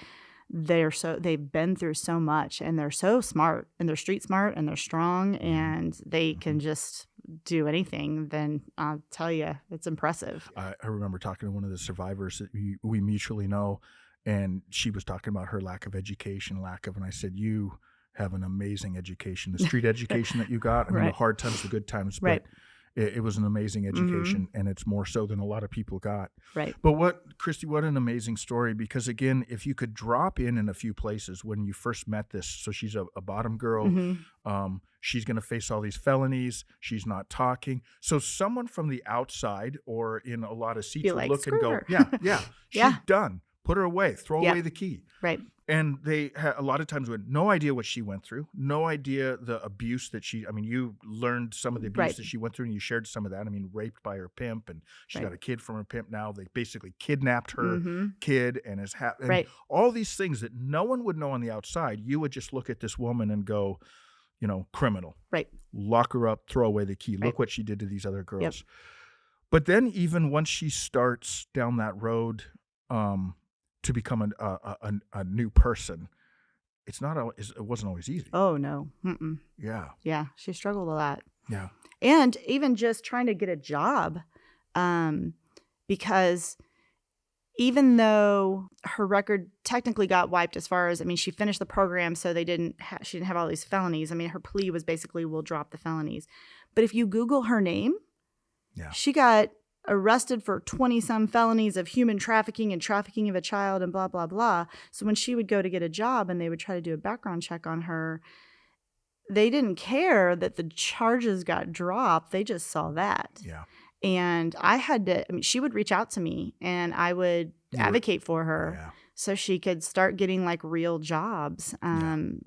B: been through so much, and they're so smart, and they're street smart, and they're strong, and they can just do anything. Then I'll tell you, it's impressive.
A: I remember talking to one of the survivors that we mutually know, and she was talking about her lack of education, and I said, you have an amazing education, the street education that you got. I mean, the hard times, the good times, but it was an amazing education, and it's more so than a lot of people got.
B: Right.
A: But Christi, what an amazing story, because again, if you could drop in a few places when you first met this, so she's a bottom girl, she's going to face all these felonies, she's not talking. So someone from the outside or in a lot of seats would look and go, she's done. Put her away, throw away the key.
B: Right.
A: And they a lot of times had no idea what she went through, no idea the abuse that you learned some of the abuse that she went through, and you shared some of that. I mean, raped by her pimp, and she got a kid from her pimp now. They basically kidnapped her kid, and all these things that no one would know on the outside. You would just look at this woman and go, criminal.
B: Right.
A: Lock her up, throw away the key. Look what she did to these other girls. Yep. But then even once she starts down that road, to become a new person, it wasn't always easy.
B: Oh no. Yeah, she struggled a lot.
A: Yeah.
B: And even just trying to get a job, because even though her record technically got wiped, as far as, she finished the program, so she didn't have all these felonies. Her plea was basically, we'll drop the felonies. But if you Google her name, she got arrested for 20-some felonies of human trafficking and trafficking of a child and blah, blah, blah. So when she would go to get a job and they would try to do a background check on her, they didn't care that the charges got dropped. They just saw that.
A: Yeah.
B: And I mean, she would reach out to me and I would advocate for her.
A: Yeah.
B: So she could start getting like real jobs,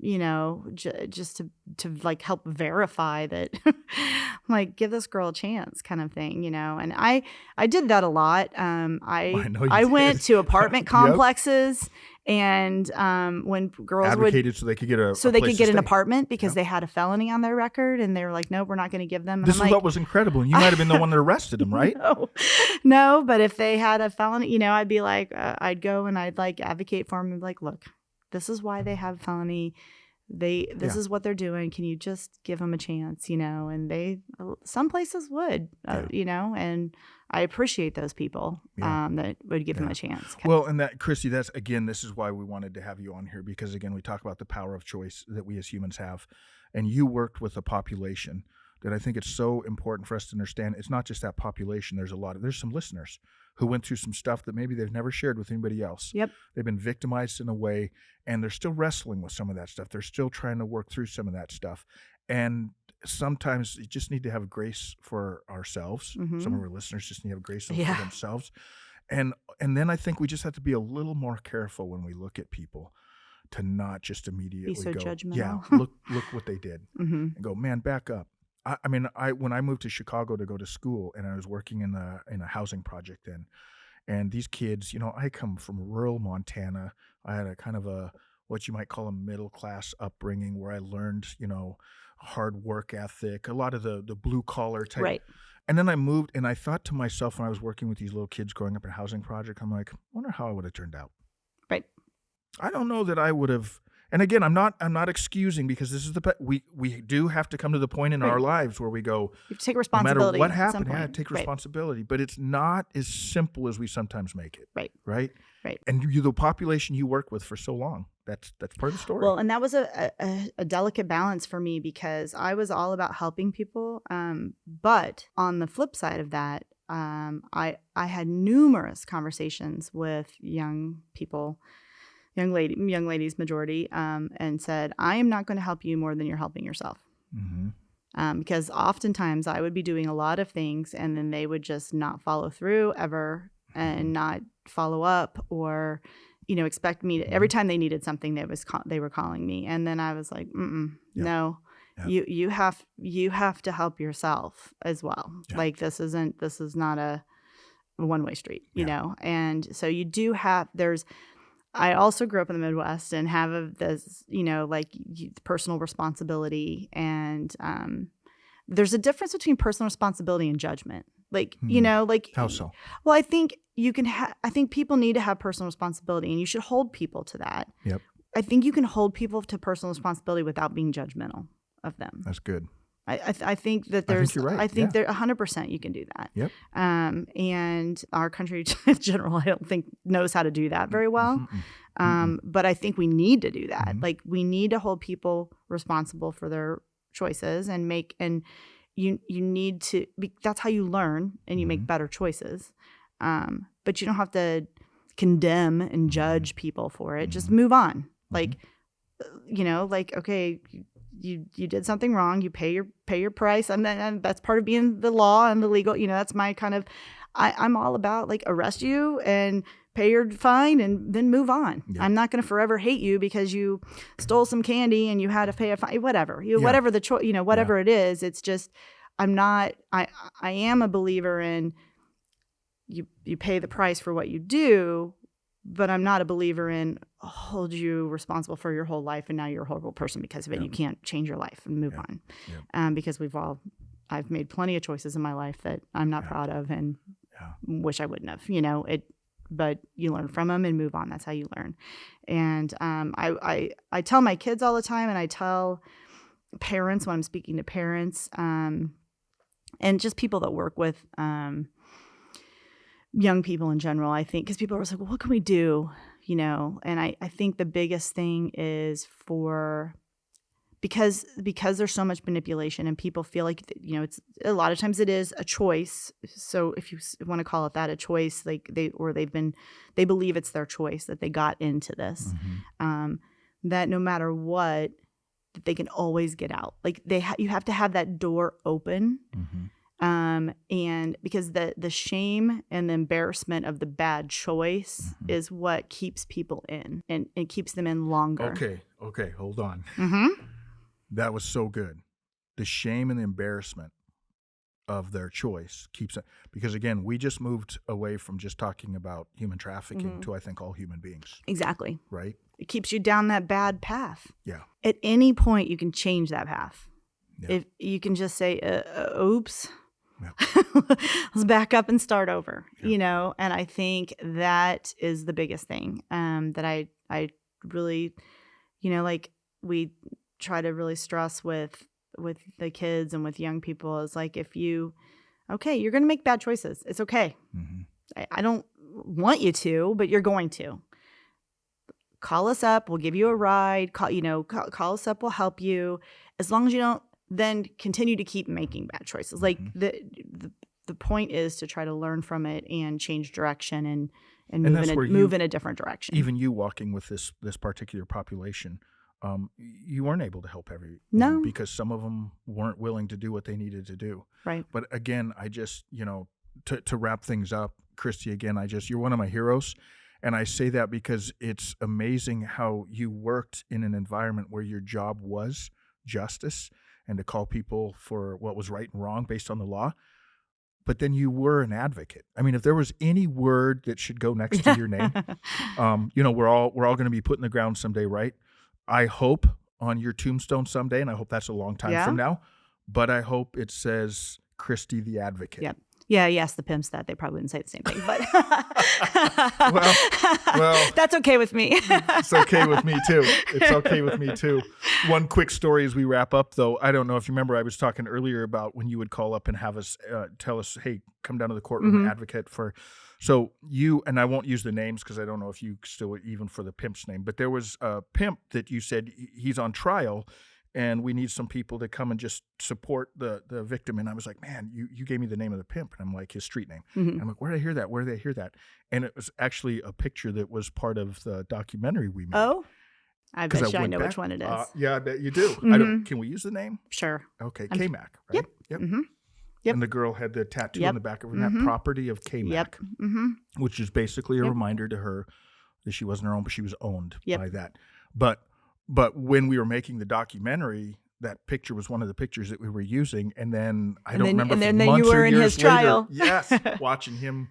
B: you know, just to like help verify that, like, give this girl a chance, kind of thing, you know. And I did that a lot.
A: I know you
B: I
A: did.
B: went to apartment
A: Yep.
B: complexes, and when girls
A: Advocated so they could get a
B: so they
A: place
B: could
A: to
B: get an
A: stay.
B: apartment because
A: Yep.
B: they had a felony on their record, and they were like, no, we're not going to give them. And
A: This
B: I'm
A: is
B: like,
A: what was incredible. And you might have been the one that arrested him, right?
B: No, but if they had a felony, you know, I'd be like, I'd go and I'd like advocate for them and be like, look, this is why they have felony. This is what they're doing. Can you just give them a chance, you know? And some places would, you know, and I appreciate those people that would give them a chance.
A: Well, and that, Christi, this is why we wanted to have you on here, because again, we talk about the power of choice that we as humans have. And you worked with a population that I think it's so important for us to understand. It's not just that population. There's some listeners who went through some stuff that maybe they've never shared with anybody else.
B: Yep.
A: They've been victimized in a way, and they're still wrestling with some of that stuff. They're still trying to work through some of that stuff. And sometimes you just need to have grace for ourselves.
B: Mm-hmm.
A: Some of our listeners just need to have grace for themselves. And then I think we just have to be a little more careful when we look at people, to not just immediately
B: Be so
A: go,
B: judgmental.
A: yeah, look what they did,
B: Mm-hmm.
A: and go, man, back up. I mean, when I moved to Chicago to go to school, and I was working in a housing project then, and these kids, you know, I come from rural Montana. I had a kind of what you might call a middle class upbringing, where I learned, you know, hard work ethic, a lot of the blue collar type.
B: Right.
A: And then I moved, and I thought to myself, when I was working with these little kids growing up in a housing project, I'm like, I wonder how I would have turned out.
B: Right.
A: I don't know that I would have. And again, I'm not excusing, because this is we do have to come to the point in our lives where we go,
B: you have to take
A: no
B: responsibility.
A: matter what
B: at some
A: happened,
B: point.
A: take responsibility. But it's not as simple as we sometimes make it.
B: Right.
A: Right.
B: Right.
A: And the population you work with for so long, that's part of the story.
B: Well, and that was a delicate balance for me, because I was all about helping people. But on the flip side of that, I had numerous conversations with young people, young ladies majority, and said, I am not going to help you more than you're helping yourself.
A: Mm-hmm.
B: Because oftentimes I would be doing a lot of things, and then they would just not follow through ever, and not follow up, or, you know, expect me to, every time they needed something, they were calling me. And then I was like, no, you have to help yourself as well.
A: Yeah.
B: Like, this is not a one-way street, you know? And so you do have, I also grew up in the Midwest and have this, you know, like, personal responsibility. And there's a difference between personal responsibility and judgment. Like, you know, like,
A: how so?
B: Well, I think I think people need to have personal responsibility, and you should hold people to that.
A: Yep.
B: I think you can hold people to personal responsibility without being judgmental of them.
A: That's good.
B: I think that
A: I think you're right.
B: I think there 100% you can do that.
A: Yep.
B: And our country in general, I don't think knows how to do that very well. But I think we need to do that. Like, we need to hold people responsible for their choices, and you need to that's how you learn, and you make better choices. But you don't have to condemn and judge people for it. Just move on. Like, you know, like, okay, you did something wrong. You pay your price, and that's part of being the law and the legal. You know, that's my kind of. I'm all about, like, arrest you and pay your fine and then move on. Yeah. I'm not going to forever hate you because you stole some candy and you had to pay a fine. Whatever, whatever the choice. You know, whatever it is. It's just, I'm not. I am a believer in. You pay the price for what you do, but I'm not a believer in hold you responsible for your whole life, and now you're a horrible person because of it. You can't change your life and move on. Because I've made plenty of choices in my life that I'm not proud of and wish I wouldn't have, you know, but you learn from them and move on. That's how you learn. And I tell my kids all the time, and I tell parents when I'm speaking to parents, and just people that work with young people in general, I think, because people are like, well, what can we do? You know, and I think the biggest thing is because there's so much manipulation, and people feel like, you know, it's a lot of times it is a choice. So if you want to call it that, a choice, like they believe it's their choice that they got into this, that no matter what, that they can always get out. Like you have to have that door open.
A: Mm-hmm.
B: And because the shame and the embarrassment of the bad choice is what keeps people in, and it keeps them in longer.
A: Okay, hold on.
B: Mm-hmm.
A: That was so good. The shame and the embarrassment of their choice keeps it, because again, we just moved away from just talking about human trafficking to, I think, all human beings.
B: Exactly.
A: Right?
B: It keeps you down that bad path.
A: Yeah.
B: At any point, you can change that path.
A: Yeah.
B: If you can just say, oops,
A: Yeah.
B: let's back up and start over,
A: Yeah.
B: And I think that is the biggest thing that I really, like we try to really stress with the kids and with young people is like, if you're going to make bad choices. It's okay.
A: Mm-hmm.
B: I don't want you to, but you're going to. Call us up. We'll give you a ride. Call us up. We'll help you. As long as you don't then continue to keep making bad choices. Like the point is to try to learn from it and change direction and move in a different direction.
A: Even you walking with this particular population, you weren't able to help everyone.
B: No.
A: Because some of them weren't willing to do what they needed to do.
B: Right.
A: But again, I just, to wrap things up, Christi, again, you're one of my heroes. And I say that because it's amazing how you worked in an environment where your job was justice and to call people for what was right and wrong based on the law. But then you were an advocate. I mean, if there was any word that should go next to your name, we're all going to be put in the ground someday, right? I hope on your tombstone someday, and I hope that's a long time from now, but I hope it says Christi the Advocate.
B: Yep. Yeah, you ask the pimps that, they probably wouldn't say the same thing, but
A: well,
B: that's okay with me.
A: It's okay with me too. It's okay with me too. One quick story as we wrap up, though. I don't know if you remember, I was talking earlier about when you would call up and have us tell us, hey, come down to the courtroom, advocate for. So you, and I won't use the names because I don't know if you still, even for the pimp's name, but there was a pimp that you said he's on trial and we need some people to come and just support the victim. And I was like, man, you gave me the name of the pimp. And I'm like, his street name. And I'm like, where did I hear that? Where did I hear that? And it was actually a picture that was part of the documentary we made.
B: Oh, I bet you I know which one it is.
A: Yeah, I bet you do. Can we use the name?
B: Sure.
A: Okay, K-Mac, right?
B: Yep. Yep.
A: And the girl had the tattoo on the back of her, that property of K-Mac, which is basically a reminder to her that she wasn't her own, but she was owned by that. But when we were making the documentary, that picture was one of the pictures that we were using. And then I don't remember. And then
B: you were in his trial.
A: Yes, watching him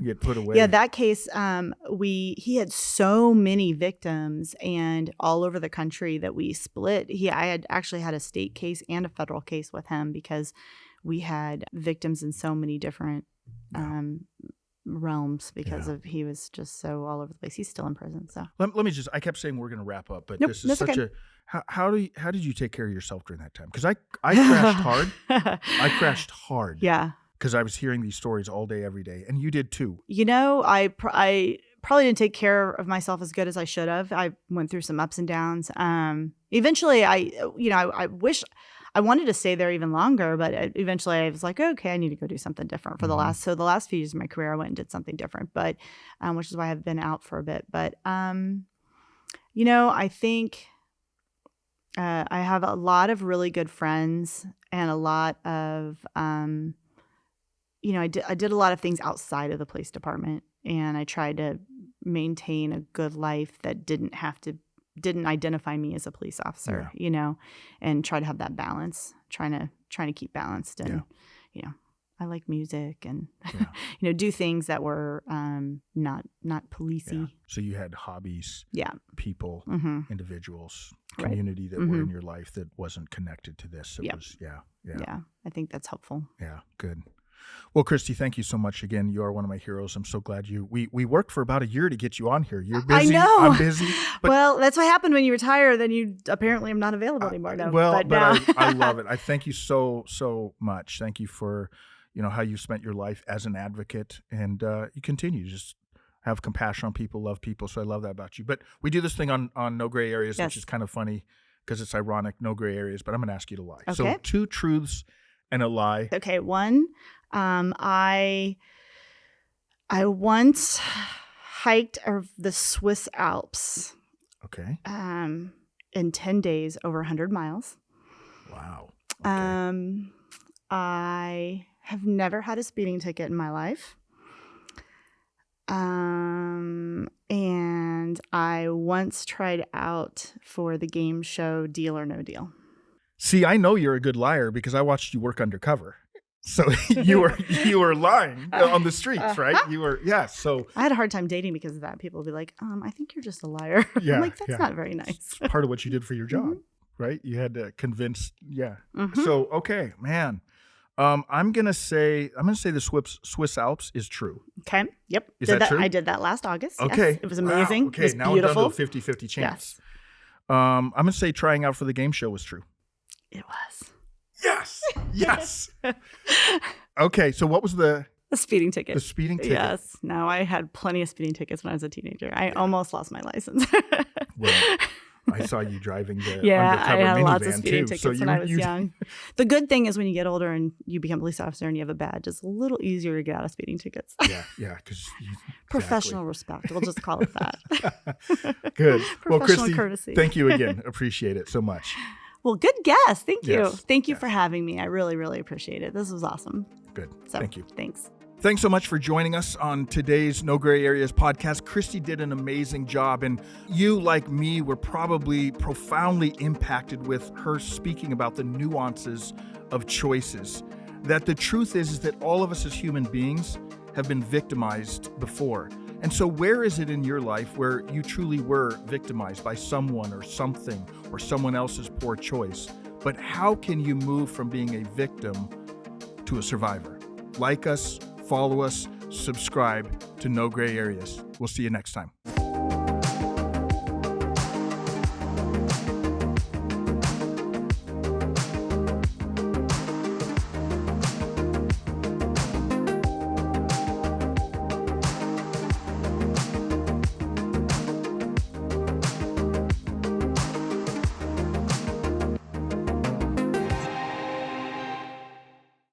A: get put away.
B: Yeah, that case, he had so many victims, and all over the country that we split. I had actually had a state case and a federal case with him because we had victims in so many different realms because of he was just so all over the place. He's still in prison. So
A: let me just. I kept saying we're going to wrap up, but
B: nope,
A: this is such
B: okay.
A: How did you take care of yourself during that time? Because I crashed hard. I crashed hard.
B: Yeah.
A: Because I was hearing these stories all day, every day, and you did too.
B: I probably didn't take care of myself as good as I should have. I went through some ups and downs. Eventually, I wish I wanted to stay there even longer, but eventually I was like, okay, I need to go do something different. For the last few years of my career, I went and did something different, but which is why I've been out for a bit. But I think I have a lot of really good friends and a lot of I did a lot of things outside of the police department, and I tried to maintain a good life that didn't identify me as a police officer, and try to have that balance, trying to keep balanced. And, I like music and, do things that were not policey.
A: Yeah. So you had hobbies, people, individuals, community that were in your life that wasn't connected to this. It was, Yeah,
B: I think that's helpful.
A: Yeah, good. Well, Christi, thank you so much again. You are one of my heroes. I'm so glad we worked for about a year to get you on here. You're busy.
B: I know.
A: I'm busy. But,
B: well, that's what happened when you retire. Then you apparently am not available anymore. No,
A: but I love it. I thank you so much. Thank you for, how you spent your life as an advocate, and you continue to just have compassion on people, love people. So I love that about you. But we do this thing on No Gray Areas, which is kind of funny because it's ironic, no gray areas, but I'm going to ask you to lie. Okay. So 2 truths and a lie.
B: Okay. 1, I once hiked the Swiss Alps.
A: Okay.
B: in 10 days over 100 miles.
A: Wow. Okay.
B: I have never had a speeding ticket in my life. And I once tried out for the game show Deal or No Deal.
A: See, I know you're a good liar because I watched you work undercover. So you were lying on the streets, right? You were, yeah. So
B: I had a hard time dating because of that. People would be like, I think you're just a liar.
A: Yeah,
B: I'm like, that's
A: yeah.
B: not very nice.
A: It's part of what you did for your job, right? You had to convince, yeah.
B: Mhm.
A: So, okay, man. I'm gonna say the Swiss Alps is true.
B: Okay. Yep.
A: Is that true?
B: I did that last August.
A: Okay.
B: Yes. It was amazing.
A: Wow. Okay,
B: It was
A: now
B: beautiful.
A: I'm down to a 50-50 chance.
B: Yes.
A: I'm gonna say trying out for the game show was true.
B: It was.
A: Yes. Yes. Okay, so what was the
B: A speeding ticket.
A: speeding ticket?
B: Yes. No, I had plenty of speeding tickets when I was a teenager. I almost lost my license.
A: Well, I saw you driving the
B: Yeah,
A: undercover
B: I had
A: minivan
B: lots of speeding
A: too.
B: tickets when I was young. The good thing is when you get older and you become a police officer and you have a badge, it's a little easier to get out of speeding tickets.
A: Yeah, because
B: Professional respect. We'll just call it that.
A: Good. Well,
B: Professional
A: Christi,
B: courtesy.
A: thank you again. Appreciate it so much.
B: Well, good guess. Thank you.
A: Yes,
B: Thank you
A: yes.
B: for having me. I really, really appreciate it. This was awesome.
A: Good.
B: So,
A: Thank you.
B: Thanks.
A: Thanks so much for joining us on today's No Gray Areas podcast. Christi did an amazing job, and you, like me, were probably profoundly impacted with her speaking about the nuances of choices. That the truth is that all of us as human beings have been victimized before. And so where is it in your life where you truly were victimized by someone or something or someone else's poor choice? But how can you move from being a victim to a survivor? Like us, follow us, subscribe to No Gray Areas. We'll see you next time.